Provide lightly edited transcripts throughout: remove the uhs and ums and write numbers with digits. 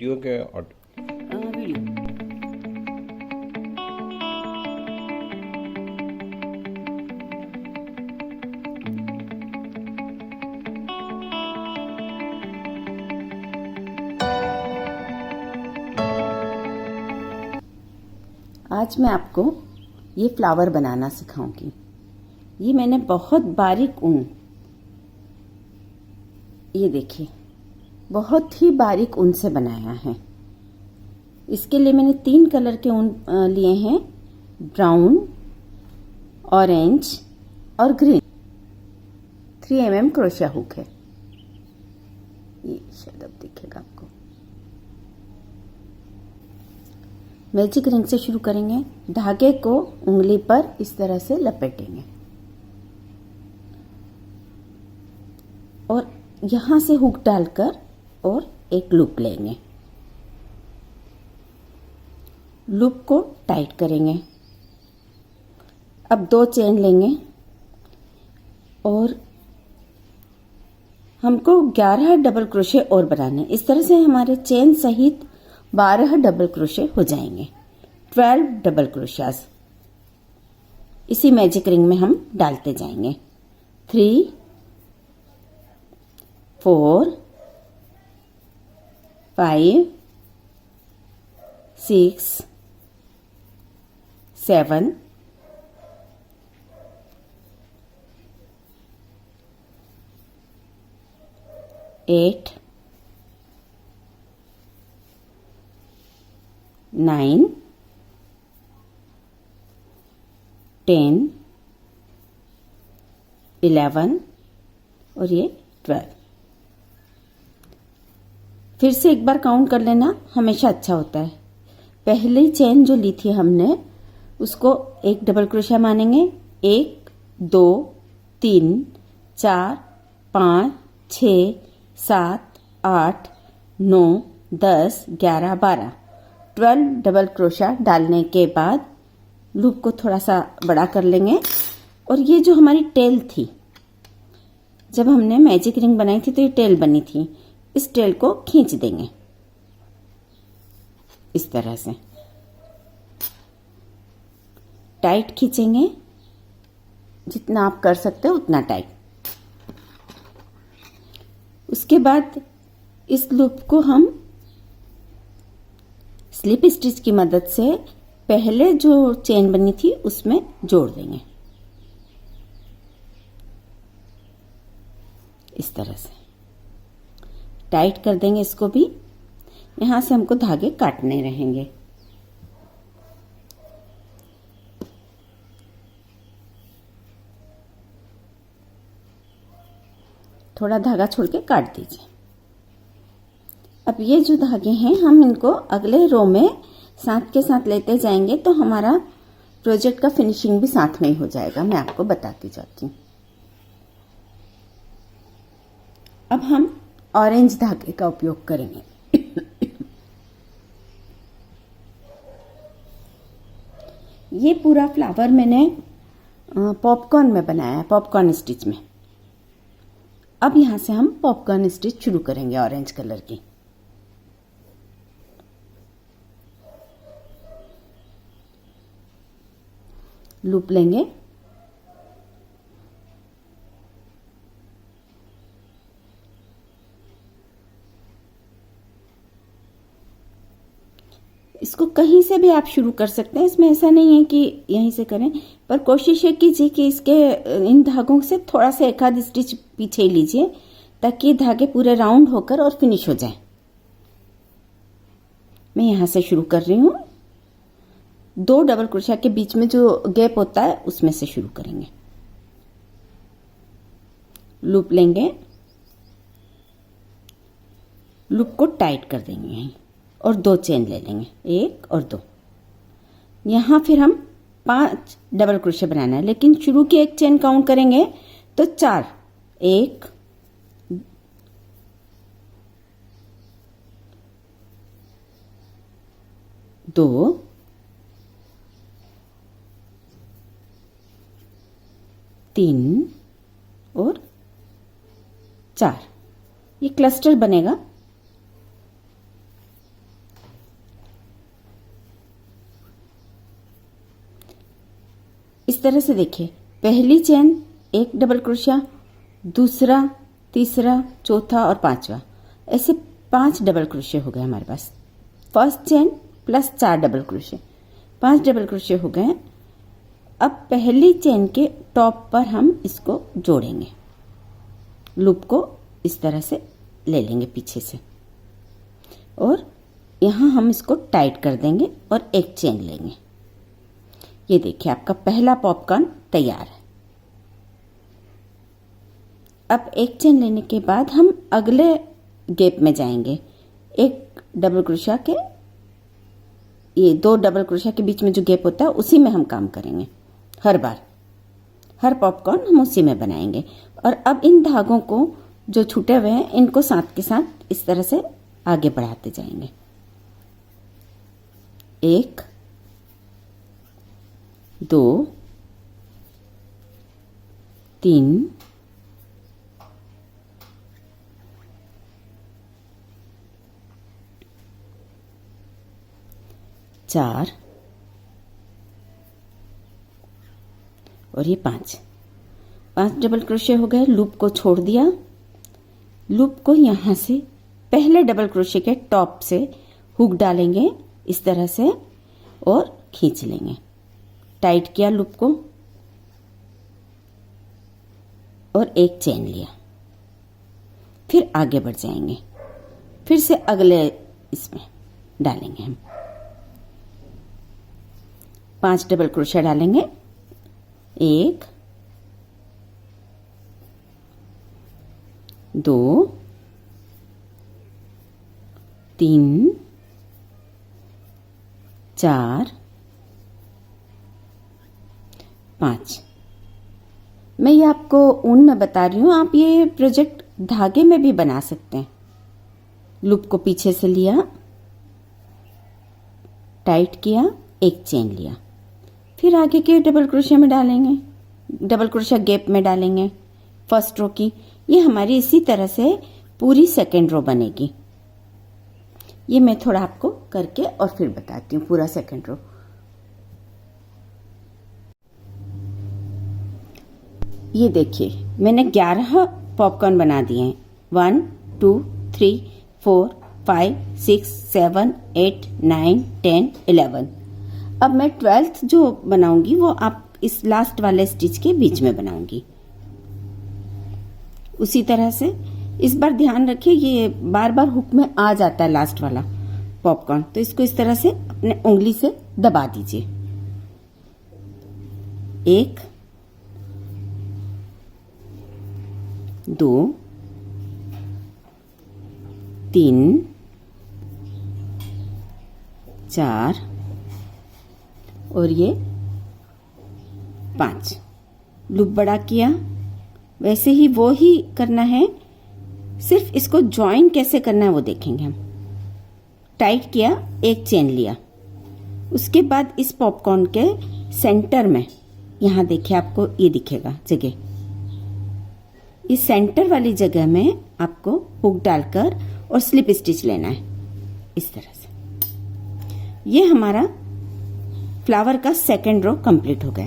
Video के video. आज मैं आपको ये फ्लावर बनाना सिखाऊंगी। ये मैंने बहुत बारीक ऊन, ये देखिए बहुत ही बारीक ऊन से बनाया है। इसके लिए मैंने 3 कलर के ऊन लिए हैं, ब्राउन, ऑरेंज और ग्रीन। 3 mm क्रोशिया हुक है, ये शायद अब दिखेगा आपको। मैजिक रिंग से शुरू करेंगे। धागे को उंगली पर इस तरह से लपेटेंगे और यहां से हुक डालकर और एक लूप लेंगे। लूप को टाइट करेंगे। अब 2 चेन लेंगे और हमको 11 डबल क्रोशे और बनाने। इस तरह से हमारे चेन सहित 12 डबल क्रोशे हो जाएंगे। 12 डबल क्रोशियाज इसी मैजिक रिंग में हम डालते जाएंगे। 3 4 5 6 7 8 9 10 11 और ये 12। फिर से एक बार काउंट कर लेना, हमेशा अच्छा होता है। पहली चेन जो ली थी हमने उसको एक डबल क्रोशिया मानेंगे। 1 2 3 4 5 6 7 8 9 10 11 12 12 डबल क्रोशिया डालने के बाद लूप को थोड़ा सा बड़ा कर लेंगे। और ये जो हमारी टेल थी, जब हमने मैजिक रिंग बनाई थी तो ये टेल बनी थी, इस टेल को खींच देंगे इस तरह से। टाइट खींचेंगे, जितना आप कर सकते हो उतना टाइट। उसके बाद इस लूप को हम स्लिप स्टिच की मदद से पहले जो चेन बनी थी उसमें जोड़ देंगे इस तरह से। टाइट कर देंगे इसको भी। यहां से हमको धागे काटने रहेंगे। थोड़ा धागा छोड़ के काट दीजिए। अब ये जो धागे हैं हम इनको अगले रो में साथ के साथ लेते जाएंगे तो हमारा प्रोजेक्ट का फिनिशिंग भी साथ में ही हो जाएगा। मैं आपको बताती जाती हूँ। अब हम ऑरेंज धागे का उपयोग करेंगे। ये पूरा फ्लावर मैंने पॉपकॉर्न में बनाया है, पॉपकॉर्न स्टिच में। अब यहां से हम पॉपकॉर्न स्टिच शुरू करेंगे ऑरेंज कलर की। लूप लेंगे, इसको कहीं से भी आप शुरू कर सकते हैं। इसमें ऐसा नहीं है कि यहीं से करें, पर कोशिश ये कीजिए कि इसके इन धागों से थोड़ा सा एक आध स्टिच पीछे ही लीजिए ताकि धागे पूरे राउंड होकर और फिनिश हो जाए। मैं यहां से शुरू कर रही हूं। 2 डबल क्रोशिया के बीच में जो गैप होता है उसमें से शुरू करेंगे। लूप लेंगे, लूप को टाइट कर देंगे और 2 चेन ले लेंगे, 1 और 2। यहां फिर हम 5 डबल क्रोशिया बनाना है, लेकिन शुरू की एक चेन काउंट करेंगे तो 4। 1 2 3 और 4। ये क्लस्टर बनेगा। इस तरह से देखिए, पहली चेन एक डबल क्रोशिया, दूसरा, तीसरा, चौथा और पांचवा, ऐसे 5 डबल क्रोशिया हो गए हमारे पास। फर्स्ट चेन प्लस 4 डबल क्रोशिया, 5 डबल क्रोशिया हो गए। अब पहली चेन के टॉप पर हम इसको जोड़ेंगे, लूप को इस तरह से ले लेंगे पीछे से, और यहाँ हम इसको टाइट कर देंगे और एक चेन लेंगे। ये देखिए, आपका पहला पॉपकॉर्न तैयार है। अब एक चेन लेने के बाद हम अगले गैप में जाएंगे। एक डबल क्रोशिया के, ये 2 डबल क्रोशिया के बीच में जो गैप होता है उसी में हम काम करेंगे। हर बार हर पॉपकॉर्न हम उसी में बनाएंगे। और अब इन धागों को जो छूटे हुए हैं इनको साथ के साथ इस तरह से आगे बढ़ाते जाएंगे। 1 2 3 4 और ये 5 डबल क्रोशिया हो गए। लूप को छोड़ दिया, लूप को यहाँ से पहले डबल क्रोशिया के टॉप से हुक डालेंगे इस तरह से और खींच लेंगे। टाइट किया लूप को और एक चेन लिया, फिर आगे बढ़ जाएंगे, फिर से अगले इसमें डालेंगे हम 5 डबल क्रोशिया डालेंगे। 1 2 3 4 5। मैं ये आपको ऊन में बता रही हूँ, आप ये प्रोजेक्ट धागे में भी बना सकते हैं। लूप को पीछे से लिया, टाइट किया, एक चेन लिया, फिर आगे के डबल क्रोशिया में डालेंगे, डबल क्रोशिया गैप में डालेंगे फर्स्ट रो की। ये हमारी इसी तरह से पूरी सेकेंड रो बनेगी। ये मैं थोड़ा आपको करके और फिर बताती हूँ पूरा सेकेंड रो। ये देखिए, मैंने 11 पॉपकॉर्न बना दिए हैं। 1 2 3 4 5 6 7 8 9 10 11। अब मैं 12th जो बनाऊंगी वो आप इस लास्ट वाले स्टिच के बीच में बनाऊंगी। उसी तरह से इस बार ध्यान रखिए, ये बार बार हुक में आ जाता है लास्ट वाला पॉपकॉर्न, तो इसको इस तरह से अपने उंगली से दबा दीजिए। 1 2 3 4 और ये 5। लूप बड़ा किया, वैसे ही वो ही करना है, सिर्फ इसको ज्वाइन कैसे करना है वो देखेंगे हम। टाइट किया, एक चेन लिया, उसके बाद इस पॉपकॉर्न के सेंटर में, यहाँ देखिए आपको ये दिखेगा जगह, इस सेंटर वाली जगह में आपको हुक डालकर और स्लिप स्टिच लेना है इस तरह से। ये हमारा फ्लावर का सेकेंड रो कंप्लीट हो गया।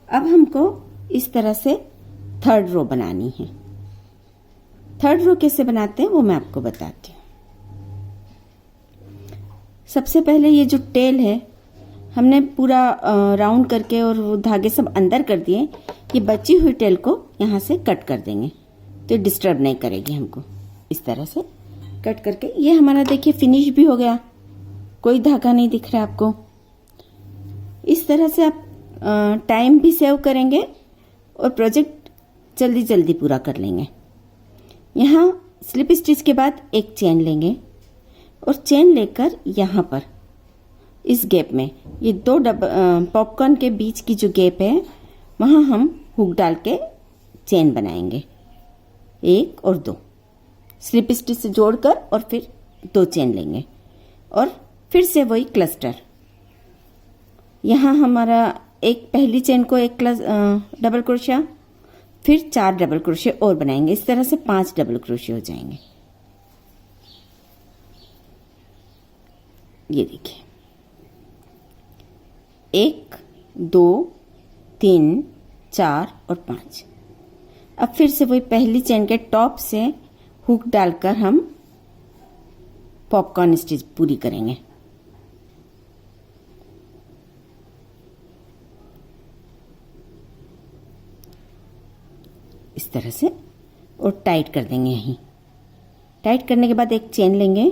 अब हमको इस तरह से थर्ड रो बनानी है। थर्ड रो कैसे बनाते हैं वो मैं आपको बताती हूँ। सबसे पहले ये जो टेल है हमने पूरा राउंड करके और वो धागे सब अंदर कर दिए। ये बची हुई टेल को यहाँ से कट कर देंगे तो डिस्टर्ब नहीं करेगी हमको। इस तरह से कट करके ये हमारा देखिए फिनिश भी हो गया, कोई धागा नहीं दिख रहा आपको। इस तरह से आप टाइम भी सेव करेंगे और प्रोजेक्ट जल्दी जल्दी पूरा कर लेंगे। यहाँ स्लिप स्टिच के बाद एक चेन लेंगे और चेन लेकर यहाँ पर इस गैप में, ये 2 पॉपकॉर्न के बीच की जो गैप है वहाँ हम हुक डाल के चेन बनाएंगे। 1 और 2 स्लिप स्टिच से जोड़कर और फिर 2 चेन लेंगे और फिर से वही क्लस्टर। यहाँ हमारा एक पहली चेन को एक डबल क्रोशिया, फिर 4 डबल क्रोशिया और बनाएंगे। इस तरह से 5 डबल क्रोशिया हो जाएंगे। ये देखिए 1 2 3, 4 और 5। अब फिर से वही पहली चेन के टॉप से हुक डालकर हम पॉपकॉर्न स्टिच पूरी करेंगे। इस तरह से, और टाइट कर देंगे। यहीं टाइट करने के बाद एक चेन लेंगे।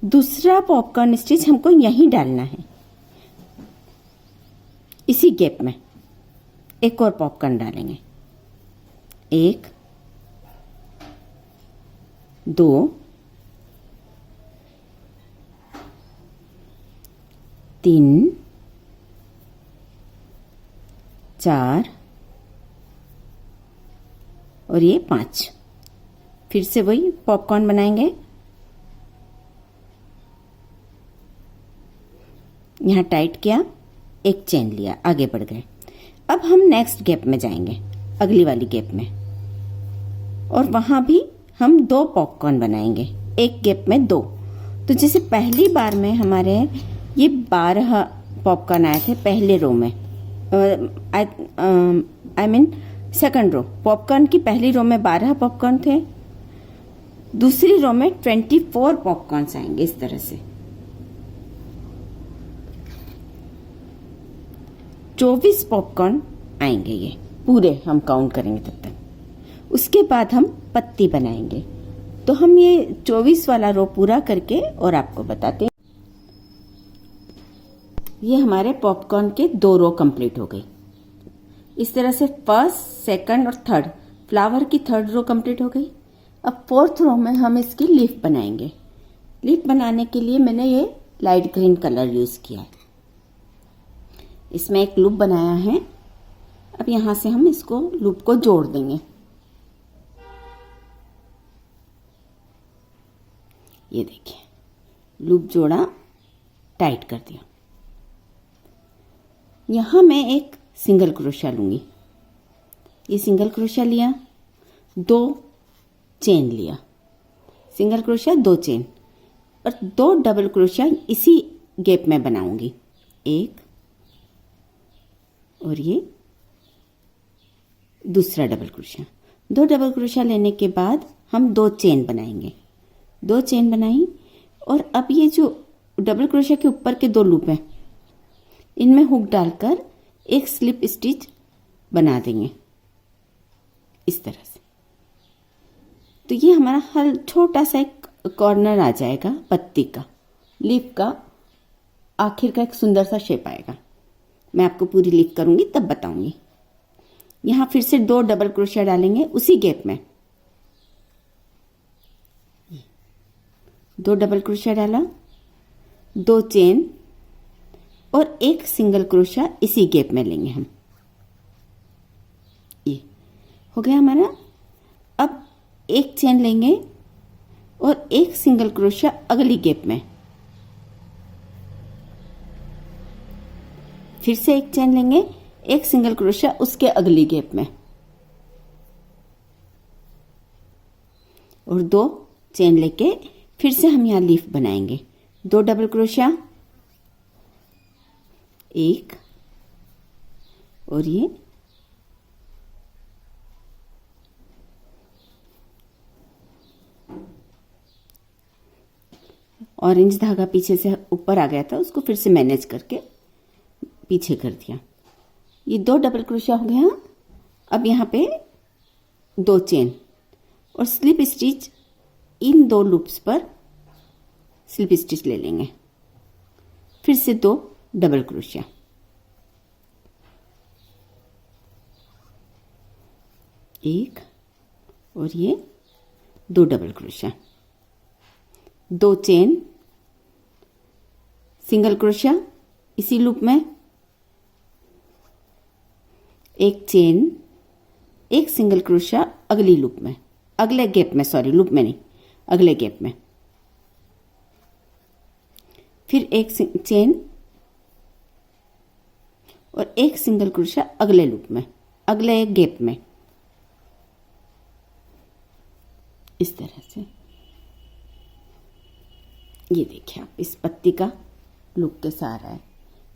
दूसरा पॉपकॉर्न स्टिच हमको यहीं डालना है, इसी गैप में एक और पॉपकॉर्न डालेंगे। 1, 2, 3, 4 और ये 5। फिर से वही पॉपकॉर्न बनाएंगे। यहाँ टाइट किया, एक चेन लिया, आगे बढ़ गए। अब हम नेक्स्ट गैप में जाएंगे, अगली वाली गैप में, और वहां भी हम 2 पॉपकॉर्न बनाएंगे, एक गैप में 2। तो जैसे पहली बार में हमारे ये 12 पॉपकॉर्न आए थे पहले रो में, I mean second row. Popcorn की पहली रो में 12 पॉपकॉर्न थे, दूसरी रो में 24 पॉपकॉर्न आएंगे। इस तरह से 24 पॉपकॉर्न आएंगे, ये पूरे हम काउंट करेंगे तब तक। उसके बाद हम पत्ती बनाएंगे। तो हम ये 24 वाला रो पूरा करके और आपको बताते हैं। ये हमारे पॉपकॉर्न के 2 रो कंप्लीट हो गई। इस तरह से फर्स्ट, सेकंड और थर्ड, फ्लावर की थर्ड रो कंप्लीट हो गई। अब फोर्थ रो में हम इसकी लीफ बनाएंगे। लीफ बनाने के लिए मैंने ये लाइट ग्रीन कलर यूज किया है। इसमें एक लूप बनाया है। अब यहां से हम इसको लूप को जोड़ देंगे। ये देखिए, लूप जोड़ा, टाइट कर दिया। यहां मैं एक सिंगल क्रोशिया लूंगी। ये सिंगल क्रोशिया लिया, 2 चेन लिया, सिंगल क्रोशिया 2 चेन, और 2 डबल क्रोशिया इसी गैप में बनाऊंगी। 1 और ये दूसरा डबल क्रोशिया। 2 डबल क्रोशिया लेने के बाद हम 2 चेन बनाएंगे। 2 चेन बनाई, और अब ये जो डबल क्रोशिया के ऊपर के 2 लूप हैं, इनमें हुक डालकर एक स्लिप स्टिच बना देंगे इस तरह से। तो ये हमारा हर छोटा सा एक कॉर्नर आ जाएगा पत्ती का, लीफ का, आखिर का एक सुंदर सा शेप आएगा। मैं आपको पूरी लीफ करूंगी तब बताऊंगी। यहां फिर से 2 डबल क्रोशिया डालेंगे उसी गैप में। 2 डबल क्रोशिया डाला, 2 चेन और एक सिंगल क्रोशिया इसी गैप में लेंगे हम। ये हो गया हमारा। अब एक चेन लेंगे और एक सिंगल क्रोशिया अगली गैप में, फिर से एक चेन लेंगे, एक सिंगल क्रोशिया उसके अगली गैप में, और 2 चेन लेके फिर से हम यहां लीफ बनाएंगे। 2 डबल क्रोशिया, 1 और ये ऑरेंज धागा पीछे से ऊपर आ गया था, उसको फिर से मैनेज करके पीछे कर दिया। ये 2 डबल क्रोशिया हो गया। अब यहाँ पे 2 चेन और स्लिप स्टिच, इन 2 लूप्स पर स्लिप स्टिच ले लेंगे। फिर से 2 डबल क्रोशिया, 1 और ये 2 double crochet, 2 chain, single crochet इसी लूप में, एक चेन, एक सिंगल क्रोशिया अगली लूप में, अगले गैप में, सॉरी लूप में नहीं, अगले गैप में, फिर एक चेन और एक सिंगल क्रोशिया अगले लूप में, अगले गैप में, इस तरह से। ये देखिए आप, इस पत्ती का लुक कैसा आ रहा है।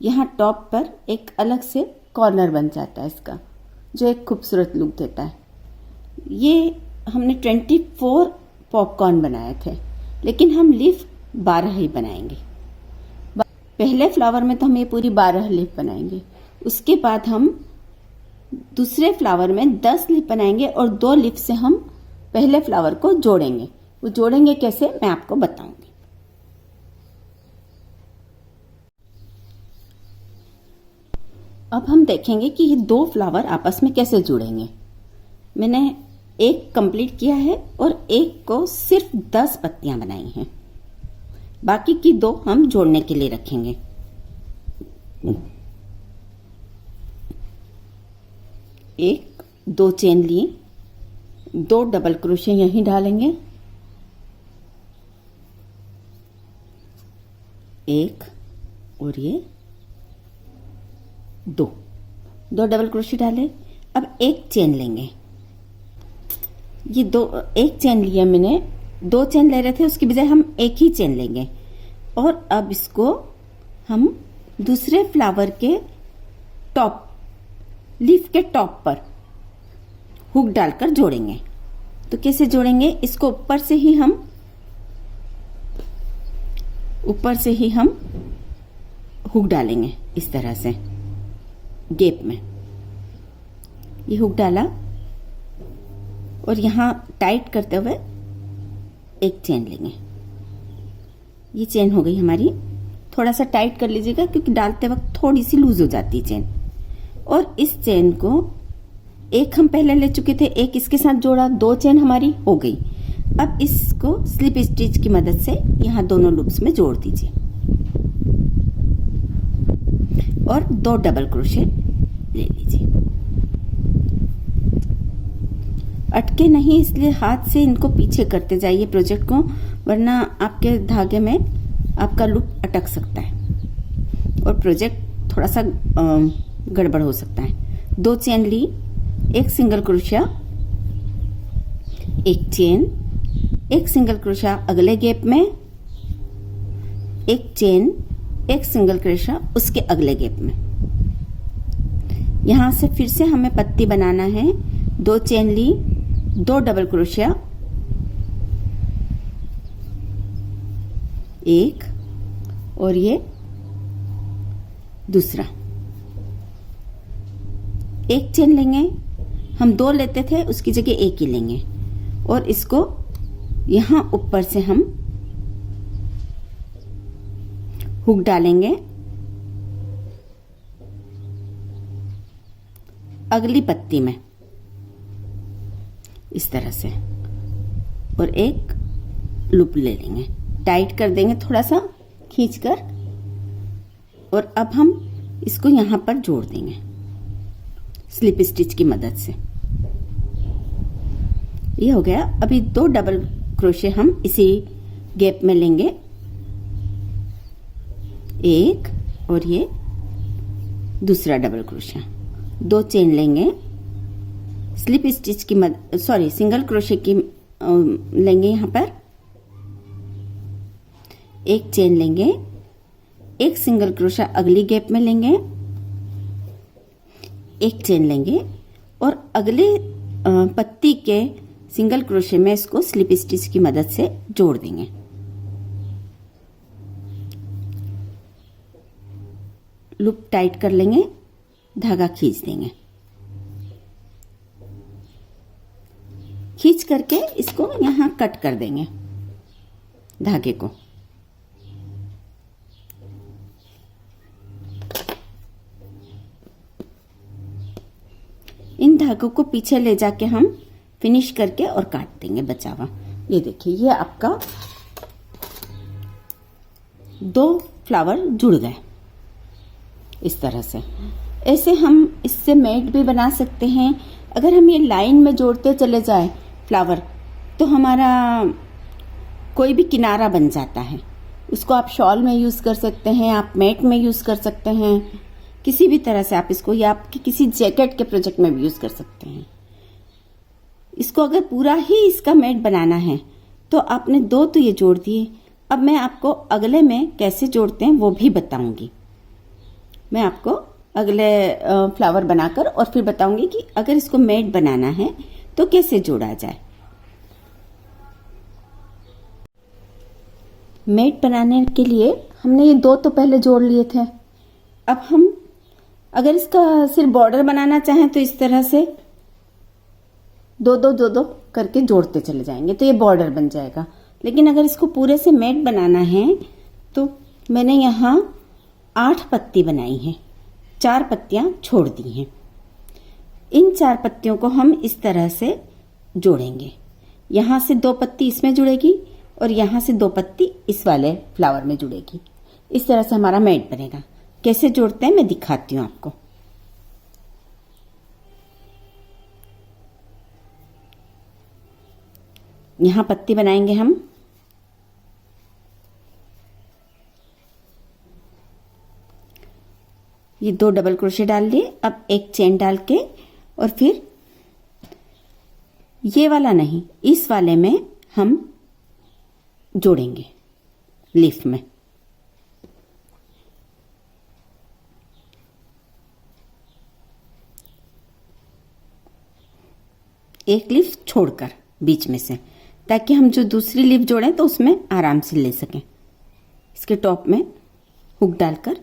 यहाँ टॉप पर एक अलग से कॉर्नर बन जाता है इसका, जो एक खूबसूरत लुक देता है। ये हमने 24 पॉपकॉर्न बनाए थे, लेकिन हम लीफ 12 ही बनाएंगे। पहले फ्लावर में तो हम ये पूरी 12 लीफ बनाएंगे, उसके बाद हम दूसरे फ्लावर में 10 लीफ बनाएंगे और 2 लीफ से हम पहले फ्लावर को जोड़ेंगे। वो जोड़ेंगे कैसे, मैं आपको बताऊंगी। अब हम देखेंगे कि ये 2 फ्लावर आपस में कैसे जुड़ेंगे। मैंने एक कंप्लीट किया है और एक को सिर्फ 10 पत्तियां बनाई हैं, बाकी की 2 हम जोड़ने के लिए रखेंगे। एक 2 चेन लिए, 2 डबल क्रोशे यहीं डालेंगे, एक और ये 2 डबल क्रोशे डाले। अब एक चेन लेंगे, ये एक चेन लिया मैंने, 2 चेन ले रहे थे, उसकी बजाय हम एक ही चेन लेंगे और अब इसको हम दूसरे फ्लावर के टॉप, लीफ के टॉप पर हुक डालकर जोड़ेंगे। तो कैसे जोड़ेंगे, इसको ऊपर से ही हम हुक डालेंगे इस तरह से गैप में। ये हुक डाला और यहां टाइट करते हुए एक चेन लेंगे। ये चेन हो गई हमारी, थोड़ा सा टाइट कर लीजिएगा क्योंकि डालते वक्त थोड़ी सी लूज हो जाती है चेन। और इस चेन को एक हम पहले ले चुके थे, एक इसके साथ जोड़ा, 2 चेन हमारी हो गई। अब इसको स्लिप स्टिच की मदद से यहां दोनों लूप्स में जोड़ दीजिए और 2 डबल क्रोशे ले लीजिए। अटके नहीं, इसलिए हाथ से इनको पीछे करते जाइए प्रोजेक्ट को, वरना आपके धागे में आपका लूप अटक सकता है और प्रोजेक्ट थोड़ा सा गड़बड़ हो सकता है। 2 चेन ली, एक सिंगल क्रोशिया, एक चेन, एक सिंगल क्रोशिया अगले गैप में, एक चेन, एक सिंगल क्रोशिया उसके अगले गैप में। यहां से फिर से हमें पत्ती बनाना है। 2 चेन ली, 2 डबल क्रोशिया, एक और ये दूसरा, एक चेन लेंगे, हम 2 लेते थे उसकी जगह 1 ही लेंगे और इसको यहां ऊपर से हम हुक डालेंगे अगली पत्ती में इस तरह से और एक लूप ले लेंगे, टाइट कर देंगे थोड़ा सा खींचकर और अब हम इसको यहां पर जोड़ देंगे स्लिप स्टिच की मदद से। ये हो गया। अभी 2 डबल क्रोशे हम इसी गैप में लेंगे, एक और ये दूसरा डबल क्रोशा, 2 चेन लेंगे, स्लिप स्टिच की सिंगल क्रोशे की लेंगे, यहां पर एक चेन लेंगे, एक सिंगल क्रोशा अगली गैप में लेंगे, एक चेन लेंगे और अगले पत्ती के सिंगल क्रोशे में इसको स्लिप स्टिच की मदद से जोड़ देंगे। लूप टाइट कर लेंगे, धागा खींच देंगे, खींच करके इसको यहां कट कर देंगे धागे को। इन धागों को पीछे ले जाके हम फिनिश करके और काट देंगे बचा हुआ। ये देखिए, ये आपका 2 फ्लावर जुड़ गए इस तरह से। ऐसे हम इससे मैट भी बना सकते हैं। अगर हम ये लाइन में जोड़ते चले जाए फ्लावर तो हमारा कोई भी किनारा बन जाता है। उसको आप शॉल में यूज कर सकते हैं, आप मैट में यूज कर सकते हैं, किसी भी तरह से आप इसको, या आपके किसी जैकेट के प्रोजेक्ट में भी यूज कर सकते हैं। इसको अगर पूरा ही इसका मैट बनाना है तो आपने 2 तो ये जोड़ दिए। अब मैं आपको अगले में कैसे जोड़ते हैं वो भी बताऊंगी। मैं आपको अगले फ्लावर बनाकर और फिर बताऊंगी कि अगर इसको मेड बनाना है तो कैसे जोड़ा जाए। मेड बनाने के लिए हमने ये 2 तो पहले जोड़ लिए थे। अब हम अगर इसका सिर्फ बॉर्डर बनाना चाहें तो इस तरह से 2-2 करके जोड़ते चले जाएंगे तो ये बॉर्डर बन जाएगा। लेकिन अगर इसको पूरे से मेड बनाना है तो मैंने यहाँ 8 पत्ती बनाई हैं, 4 पत्तियां छोड़ दी हैं। इन 4 पत्तियों को हम इस तरह से जोड़ेंगे। यहाँ से 2 पत्ती इसमें जुड़ेगी और यहाँ से 2 पत्ती इस वाले फ्लावर में जुड़ेगी। इस तरह से हमारा मेड बनेगा। कैसे जोड़ते हैं मैं दिखाती हूँ आपको। यहाँ पत्ती बनाएंगे हम। ये 2 डबल क्रोशे डाल लिए। अब एक चेन डाल के और फिर ये वाला नहीं, इस वाले में हम जोड़ेंगे लीफ में। एक लीफ छोड़कर बीच में से, ताकि हम जो दूसरी लीफ जोड़ें तो उसमें आराम से ले सकें। इसके टॉप में हुक डालकर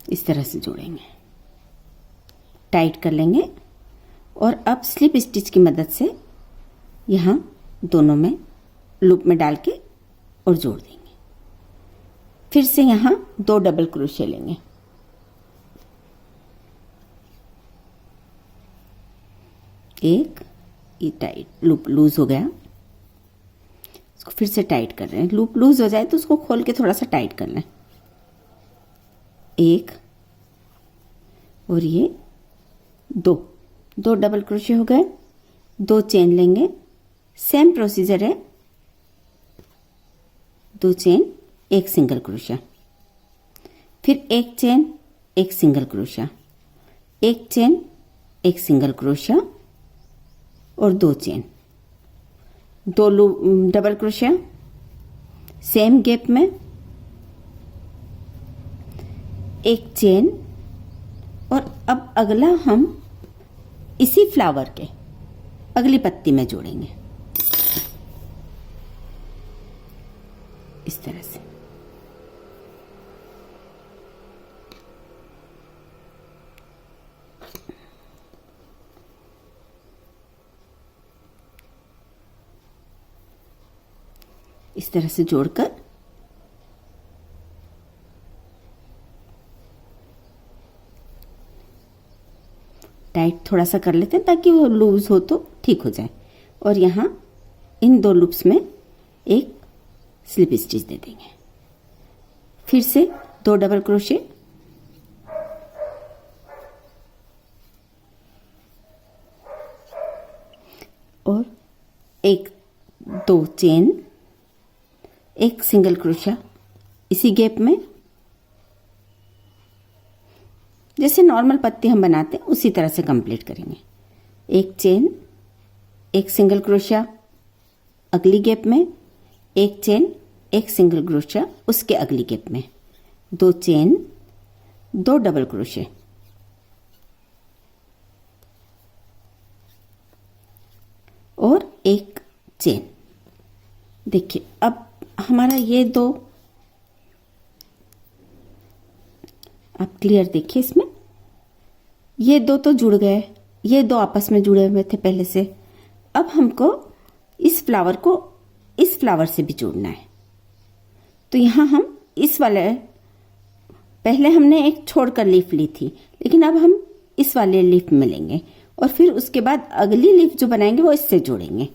इस तरह से जोड़ेंगे, टाइट कर लेंगे और अब स्लिप स्टिच की मदद से यहाँ दोनों में लूप में डाल के और जोड़ देंगे। फिर से यहाँ 2 डबल क्रोशे लेंगे। एक, ये टाइट लूप लूज हो गया, इसको फिर से टाइट कर रहे हैं। लूप लूज हो जाए तो उसको खोल के थोड़ा सा टाइट कर लें। एक और ये 2 डबल क्रोशे हो गए। 2 चेन लेंगे, सेम प्रोसीजर है। 2 चेन, 1 सिंगल क्रोशा, फिर 1 chain, 1 single crochet, 1 chain, 1 single crochet और 2 chain, 2 double crochet same gap में, 1 चेन। और अब अगला हम इसी फ्लावर के अगली पत्ती में जोड़ेंगे इस तरह से। इस तरह से जोड़कर टाइट थोड़ा सा कर लेते हैं ताकि वो लूज हो तो ठीक हो जाए। और यहाँ इन 2 लूप्स में एक स्लिप स्टिच दे देंगे। फिर से 2 डबल क्रोशे, और 1-2 चेन, 1 सिंगल क्रोशा इसी गैप में। जैसे नॉर्मल पत्ती हम बनाते हैं उसी तरह से कंप्लीट करेंगे। 1 चेन, 1 सिंगल क्रोशा अगली गैप में, 1 चेन, 1 सिंगल क्रोशा उसके अगली गैप में, 2 चेन, 2 डबल क्रोशे और 1 चेन। देखिए अब हमारा ये 2, आप क्लियर देखिए इसमें ये 2 तो जुड़ गए, ये 2 आपस में जुड़े हुए थे पहले से। अब हमको इस फ्लावर को इस फ्लावर से भी जोड़ना है। तो यहाँ हम इस वाले, पहले हमने एक छोड़कर लीफ ली थी, लेकिन अब हम इस वाले लीफ में लेंगे और फिर उसके बाद अगली लीफ जो बनाएंगे वो इससे जोड़ेंगे।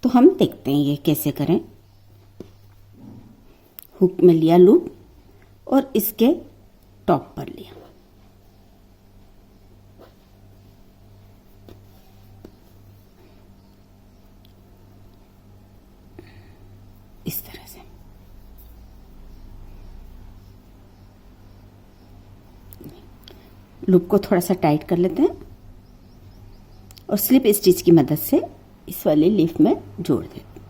तो हम देखते हैं ये कैसे करें। हुक में लिया लूप और इसके टॉप पर लिया, इस तरह से। लूप को थोड़ा सा टाइट कर लेते हैं और स्लिप स्टिच की मदद से इस वाली लीफ में जोड़ देते हैं।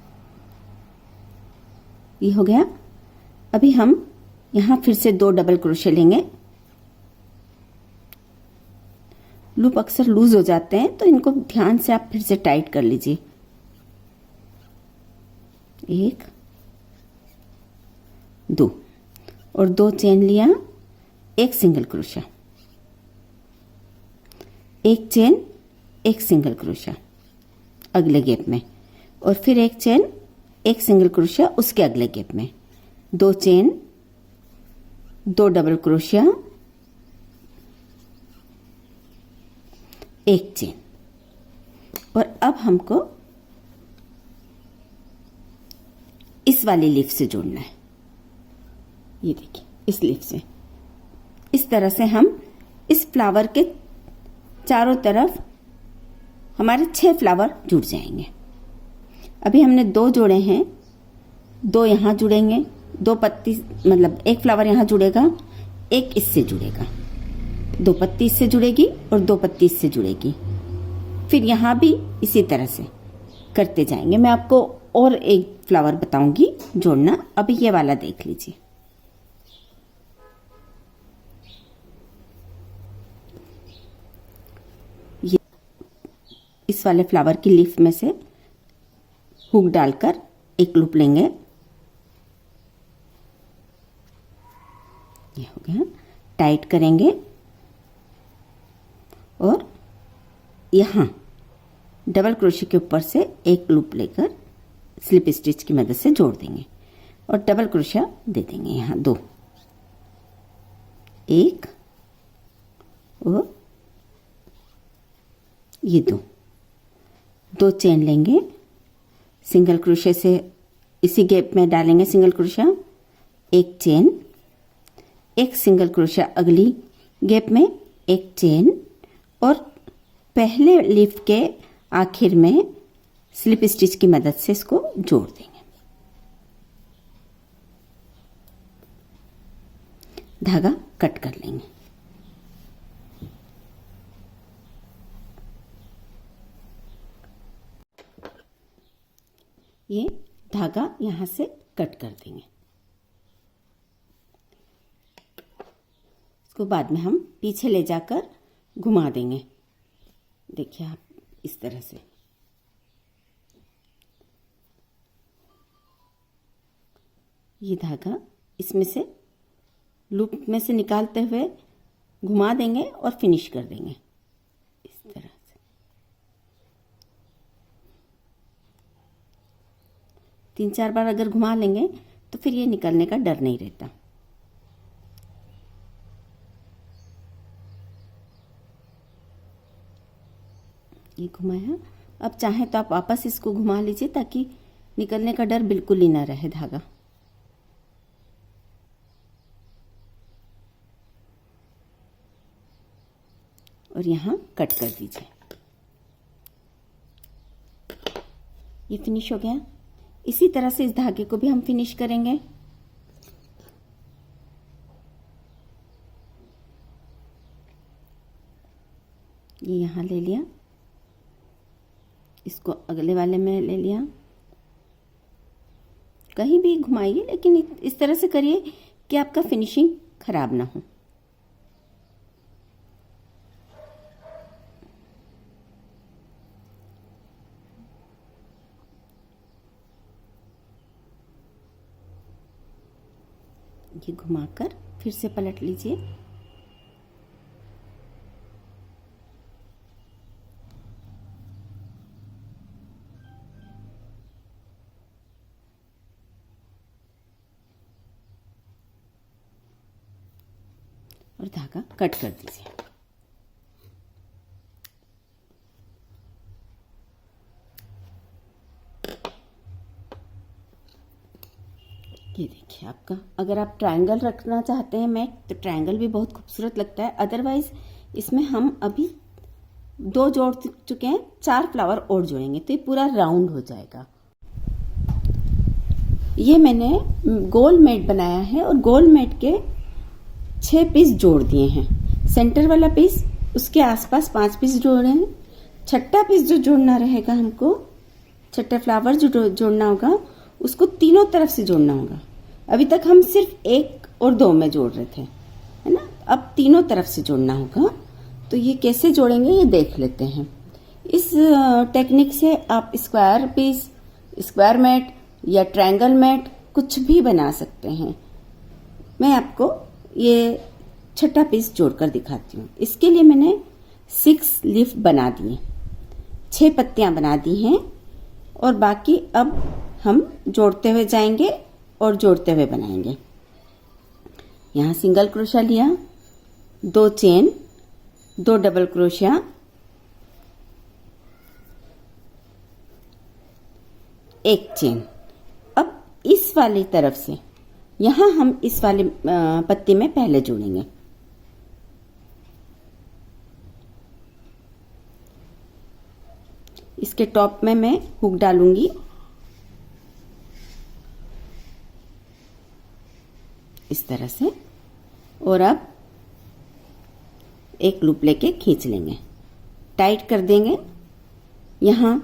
ये हो गया। अभी हम यहाँ फिर से 2 डबल क्रोशे लेंगे लूप अक्सर लूज हो जाते हैं, तो इनको ध्यान से आप फिर से टाइट कर लीजिए। 1 2 और 2 चेन लिया, 1 single crochet, 1 chain, 1 single crochet अगले गैप में, और फिर 1 चेन, 1 सिंगल क्रोशा उसके अगले गैप में, 2 चेन, 2 डबल क्रोशिया, 1 चेन। और अब हमको इस वाली लीफ से जोड़ना है। ये देखिए, इस लीफ से इस तरह से हम इस फ्लावर के चारों तरफ हमारे 6 फ्लावर जुड़ जाएंगे। अभी हमने 2 जोड़े हैं, 2 यहाँ जुड़ेंगे, 2 पत्ती मतलब 1 फ्लावर यहाँ जुड़ेगा, 1 इससे जुड़ेगा, 2 पत्ती इससे जुड़ेगी और 2 पत्ती इससे जुड़ेगी। फिर यहाँ भी इसी तरह से करते जाएंगे। मैं आपको और एक फ्लावर बताऊंगी जोड़ना। अभी ये वाला देख लीजिए। ये इस वाले फ्लावर की लीफ में से हुक डालकर एक लूप लेंगे। ये हो गया, टाइट करेंगे और यहाँ डबल क्रोशे के ऊपर से एक लूप लेकर स्लिप स्टिच की मदद से जोड़ देंगे और डबल क्रोशा दे देंगे। यहाँ 2, 1 और ये 2 चेन लेंगे, सिंगल क्रोशे से इसी गैप में डालेंगे single crochet, 1 chain, 1 single crochet अगली गैप में, 1 चेन, और पहले लीफ के आखिर में स्लिप स्टिच की मदद से इसको जोड़ देंगे। धागा कट कर लेंगे। ये धागा यहां से कट कर देंगे। इसको बाद में हम पीछे ले जाकर घुमा देंगे। देखिए आप, इस तरह से ये धागा इसमें से लूप में से निकालते हुए घुमा देंगे और फिनिश कर देंगे इस तरह से। 3-4 बार अगर घुमा लेंगे तो फिर ये निकलने का डर नहीं रहता। ये घुमाया। अब चाहे तो आप वापस इसको घुमा लीजिए ताकि निकलने का डर बिल्कुल ही ना रहे धागा। और यहाँ कट कर दीजिए। ये फिनिश हो गया। इसी तरह से इस धागे को भी हम फिनिश करेंगे। ये यहाँ ले लिया, इसको अगले वाले में ले लिया। कहीं भी घुमाइए, लेकिन इस तरह से करिए कि आपका फिनिशिंग खराब ना हो। ये घुमाकर फिर से पलट लीजिए। और धागा कट कर दीजिए। ये देखिए आपका, अगर आप ट्रायंगल रखना चाहते हैं मैट, तो ट्रायंगल भी बहुत खूबसूरत लगता है। अदरवाइज इसमें हम अभी 2 जोड़ चुके हैं, 4 फ्लावर और जोड़ेंगे तो ये पूरा राउंड हो जाएगा। ये मैंने गोल मैट बनाया है और गोल मैट के 6 पीस जोड़ दिए हैं। सेंटर वाला पीस, उसके आसपास 5 पीस जोड़े हैं। छठा पीस जो जोड़ना रहेगा हमको, छठा फ्लावर जो जोड़ना होगा, उसको तीनों तरफ से जोड़ना होगा। अभी तक हम सिर्फ 1 और 2 में जोड़ रहे थे, है ना। अब तीनों तरफ से जोड़ना होगा। तो ये कैसे जोड़ेंगे ये देख लेते हैं। इस टेक्निक से आप स्क्वायर पीस, स्क्वायर मैट या ट्रायंगल मैट कुछ भी बना सकते हैं। मैं आपको ये छठा पीस जोड़कर दिखाती हूँ। इसके लिए मैंने 6 लीफ बना दिए, 6 पत्तियां बना दी हैं और बाकी अब हम जोड़ते हुए जाएंगे और जोड़ते हुए बनाएंगे। यहाँ सिंगल क्रोशा लिया, 2 चेन, 2 डबल क्रोशिया, 1 चेन। अब इस वाली तरफ से यहां हम इस वाली पत्ती में पहले जोड़ेंगे। इसके टॉप में मैं हुक डालूंगी, इस तरह से, और अब एक लूप लेके खींच लेंगे, टाइट कर देंगे। यहां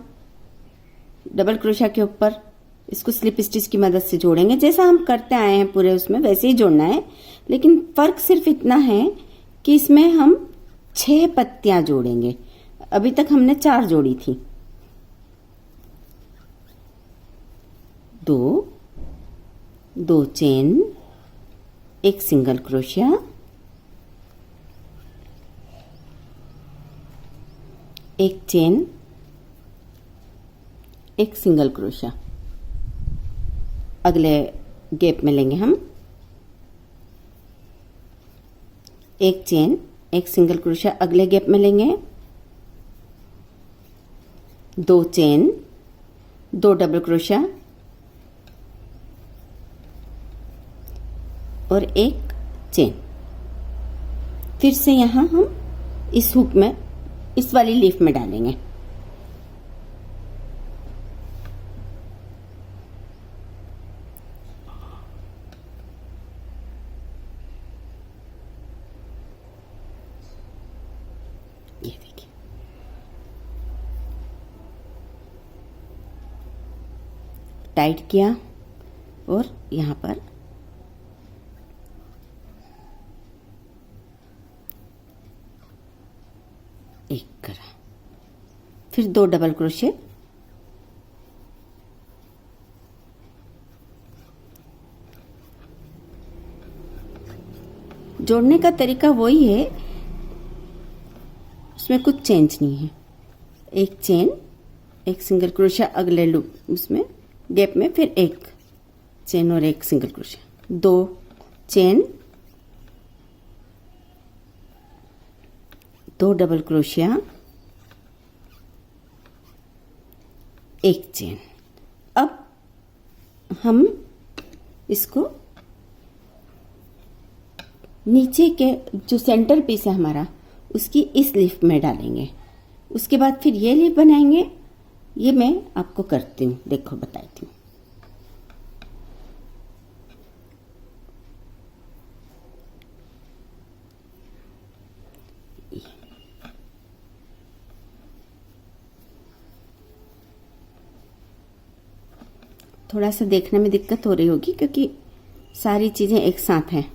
डबल क्रोशा के ऊपर इसको स्लिप स्टिच की मदद से जोड़ेंगे, जैसा हम करते आए हैं पूरे उसमें वैसे ही जोड़ना है। लेकिन फर्क सिर्फ इतना है कि इसमें हम 6 पत्तियां जोड़ेंगे, अभी तक हमने 4 जोड़ी थी। 2 chain, 1 single crochet, 1 chain, 1 single crochet. अगले गैप में लेंगे हम 1 चेन, 1 सिंगल क्रोशिया। अगले गैप में लेंगे 2 चेन, 2 डबल क्रोशिया और 1 चेन। फिर से यहां हम इस हुक में, इस वाली लीफ में डालेंगे। ये देखिए, टाइट किया और यहां पर एक करा, फिर 2 डबल क्रोशे, जोड़ने का तरीका वही है, उसमें कुछ चेंज नहीं है। 1 चेन, 1 सिंगल क्रोशिया अगले लूप उसमें गैप में, फिर 1 चेन और 1 single crochet, 2 chain, 2 double crochet, 1 chain. अब हम इसको नीचे के जो सेंटर पीस है हमारा, उसकी इस लीफ में डालेंगे। उसके बाद फिर ये लीफ बनाएंगे। ये मैं आपको करती हूँ, देखो बताती हूँ। थोड़ा सा देखने में दिक्कत हो रही होगी क्योंकि सारी चीजें एक साथ हैं।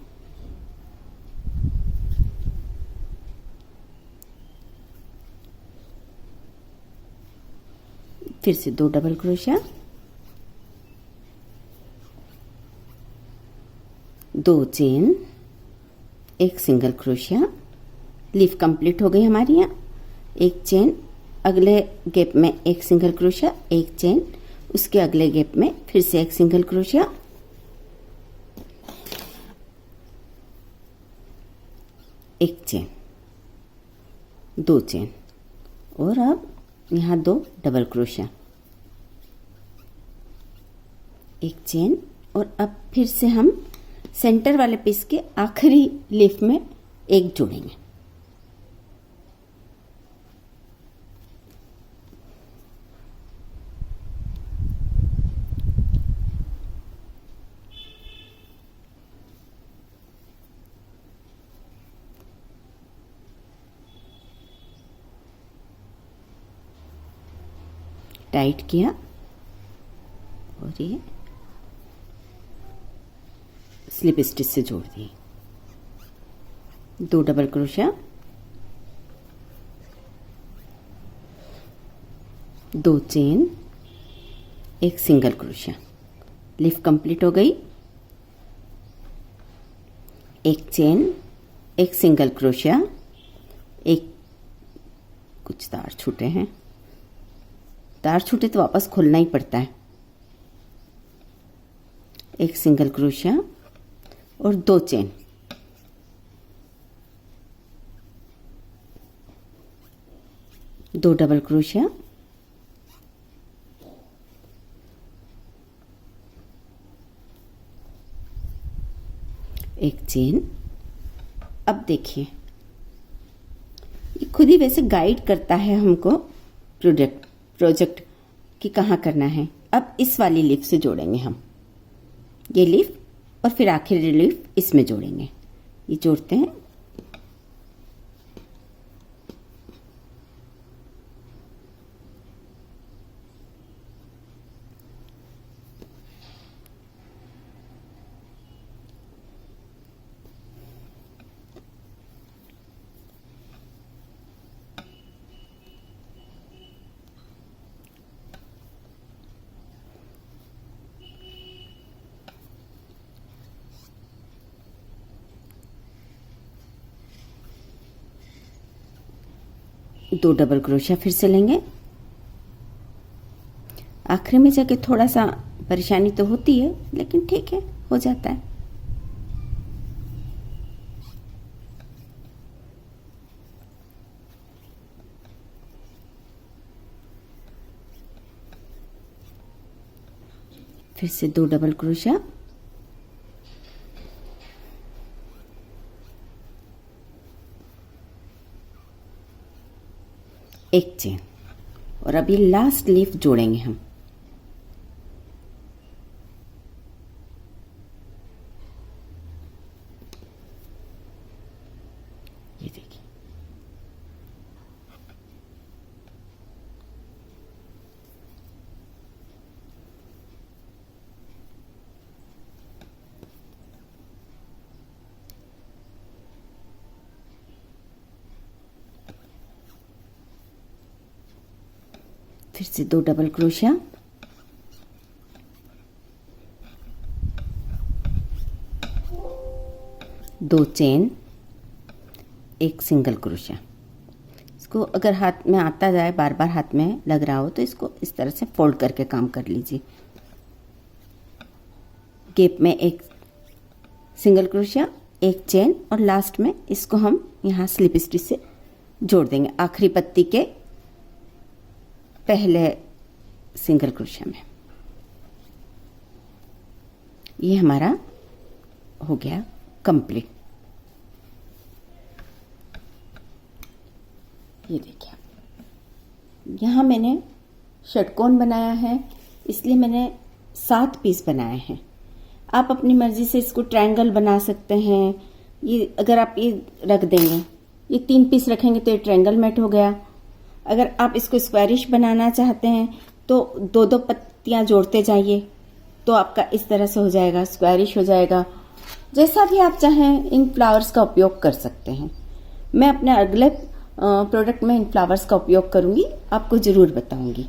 फिर से 2 double crochet, 2 chain, 1 single crochet. Leaf complete हो गई हमारी। यहाँ 1 चेन, अगले गैप में 1 सिंगल क्रोशिया, 1 चेन, उसके अगले गैप में फिर से 1 सिंगल क्रोशिया, 1 चेन, 2 चेन, और अब यहाँ 2 डबल क्रोशिया, 1 चेन, और अब फिर से हम सेंटर वाले पीस के आखिरी लीफ में 1 जोड़ेंगे। टाइट किया और ये स्लिप स्टिच से जोड़ दिए। 2 डबल क्रोशिया, 2 चेन, एक सिंगल क्रोशिया। लीफ कंप्लीट हो गई। एक चेन, एक सिंगल क्रोशिया, एक कुछ तार छूटे हैं, तार छूटे तो वापस खोलना ही पड़ता है। एक सिंगल क्रोशिया और 2 चेन, दो डबल क्रोशिया, एक चेन। अब देखिए ये खुद ही वैसे गाइड करता है हमको प्रोजेक्ट कि कहाँ करना है। अब इस वाली लीफ से जोड़ेंगे हम ये लीफ और फिर आखिरी लीफ इसमें जोड़ेंगे। ये जोड़ते हैं। दो डबल क्रोशिया फिर से लेंगे। आखिरी में जाके थोड़ा सा परेशानी तो होती है, लेकिन ठीक है, हो जाता है। फिर से 2 डबल क्रोशिया, एक चेन और अभी लास्ट लीफ जोड़ेंगे हम। ये देखिए, फिर से 2 डबल क्रोशिया, दो चेन, एक सिंगल क्रोशिया। इसको अगर हाथ में आता जाए, बार बार हाथ में लग रहा हो, तो इसको इस तरह से फोल्ड करके काम कर लीजिए। गैप में एक सिंगल क्रोशिया, एक चेन और लास्ट में इसको हम यहाँ स्लिप स्टिच से जोड़ देंगे आखिरी पत्ती के पहले सिंगल क्रोशिया में। ये हमारा हो गया कंप्लीट। ये देखिए, यहाँ मैंने षटकोण बनाया है, इसलिए मैंने 7 पीस बनाए हैं। आप अपनी मर्जी से इसको ट्रायंगल बना सकते हैं। ये अगर आप ये रख देंगे, ये 3 पीस रखेंगे तो ये ट्रायंगल मेट हो गया। अगर आप इसको स्क्वायरिश बनाना चाहते हैं तो 2-2 पत्तियां जोड़ते जाइए, तो आपका इस तरह से हो जाएगा, स्क्वायरिश हो जाएगा। जैसा भी आप चाहें इन फ्लावर्स का उपयोग कर सकते हैं। मैं अपने अगले प्रोडक्ट में इन फ्लावर्स का उपयोग करूंगी, आपको जरूर बताऊंगी।